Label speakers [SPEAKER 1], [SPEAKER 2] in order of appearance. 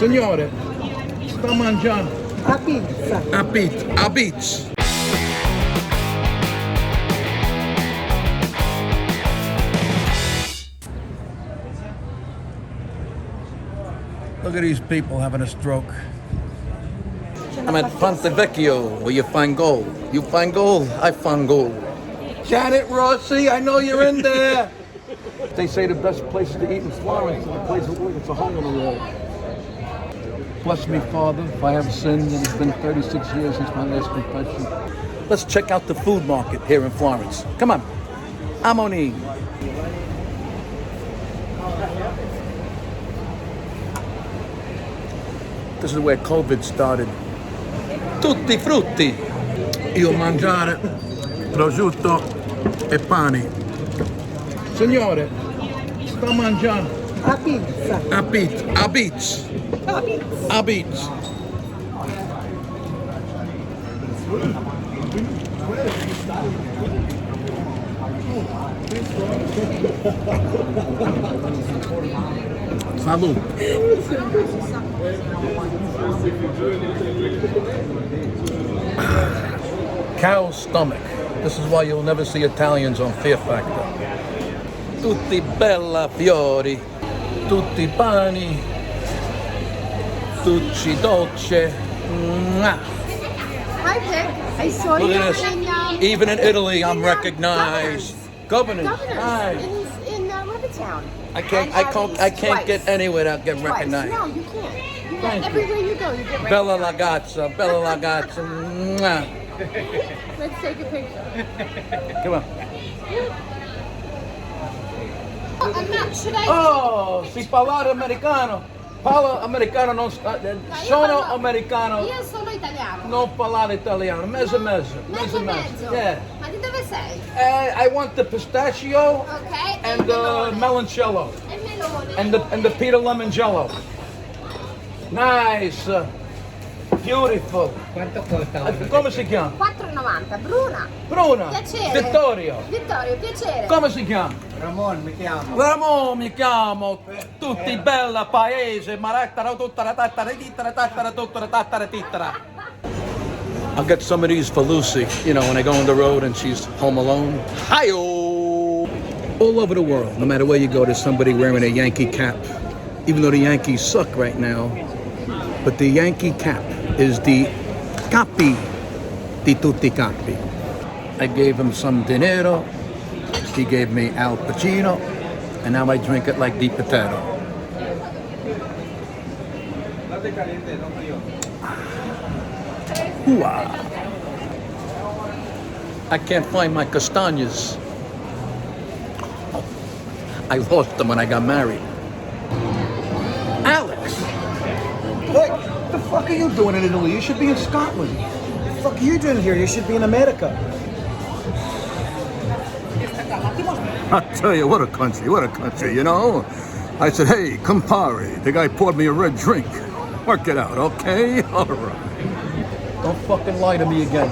[SPEAKER 1] Signore, sta mangiando.
[SPEAKER 2] A pizza.
[SPEAKER 1] A beach. Look at these people having a stroke. I'm at Ponte Vecchio, where you find gold. You find gold, I find gold. Janet Rossi, I know you're in there. They say the best places to eat in Florence are the places where it's a hole in the wall. Bless me, Father, if I have sinned, and it's been 36 years since my last confession. Let's check out the food market here in Florence. Come on. Amoni. This is where COVID started. Tutti frutti. Io mangiare prosciutto e pane. Signore, sto mangiando.
[SPEAKER 2] A pizza.
[SPEAKER 1] A beach. A beach. A beach. Salud. Cow's stomach. This is why you'll never see Italians on Fear Factor. Tutti bella fiori, tutti pani, tutti dolce. Mwah.
[SPEAKER 3] Hi, Vic. I saw
[SPEAKER 1] Look
[SPEAKER 3] you
[SPEAKER 1] at this. Even in Italy, I'm recognized. Governors. Hi.
[SPEAKER 3] in Rivertown.
[SPEAKER 1] I can't get anywhere without getting recognized.
[SPEAKER 3] No, you can't.
[SPEAKER 1] Thank you.
[SPEAKER 3] Everywhere you go, you get recognized.
[SPEAKER 1] Bella ragazza, bella ragazza. Mwah.
[SPEAKER 3] Let's take a picture.
[SPEAKER 1] Come on.
[SPEAKER 3] I'm not. Should I?
[SPEAKER 1] Oh, si parlare americano. Parlo americano, non sono americano.
[SPEAKER 3] Io sono italiano.
[SPEAKER 1] Non parlare italiano. Mezzo.
[SPEAKER 3] Mezzo.
[SPEAKER 1] Yeah.
[SPEAKER 3] Ma di dove sei?
[SPEAKER 1] I want the pistachio
[SPEAKER 3] Ok.
[SPEAKER 1] and the meloncello
[SPEAKER 3] E melone.
[SPEAKER 1] and the Peter Lemon Jello. Nice. Beautiful.
[SPEAKER 2] Quanto costa?
[SPEAKER 1] Come si chiama?
[SPEAKER 3] 4,90. Bruna.
[SPEAKER 1] Bruna.
[SPEAKER 3] Piacere.
[SPEAKER 1] Vittorio.
[SPEAKER 3] Vittorio, piacere.
[SPEAKER 1] Come si chiama?
[SPEAKER 2] Ramon mi chiamo.
[SPEAKER 1] Ramon mi chiamo. Tutti bella paese. Marattara tuttara tattara tittara tattara tuttara tattara tittara. I'll get some of these for Lucy, you know, when I go on the road and she's home alone. Hiyo! All over the world, no matter where you go, there's somebody wearing a Yankee cap. Even though the Yankees suck right now, but the Yankee cap is the capi di tutti capi. I gave him some dinero, he gave me Al Pacino, and now I drink it like Dibitetto. Hooah. I can't find my castañas. I lost them when I got married. Alex!
[SPEAKER 2] What the fuck are you doing in Italy? You should be in Scotland. What the fuck are you doing here? You should be in America.
[SPEAKER 1] I'll tell you, what a country, you know? I said, hey, compare. The guy poured me a red drink. Work it out, okay? All right. Don't fucking lie to me again.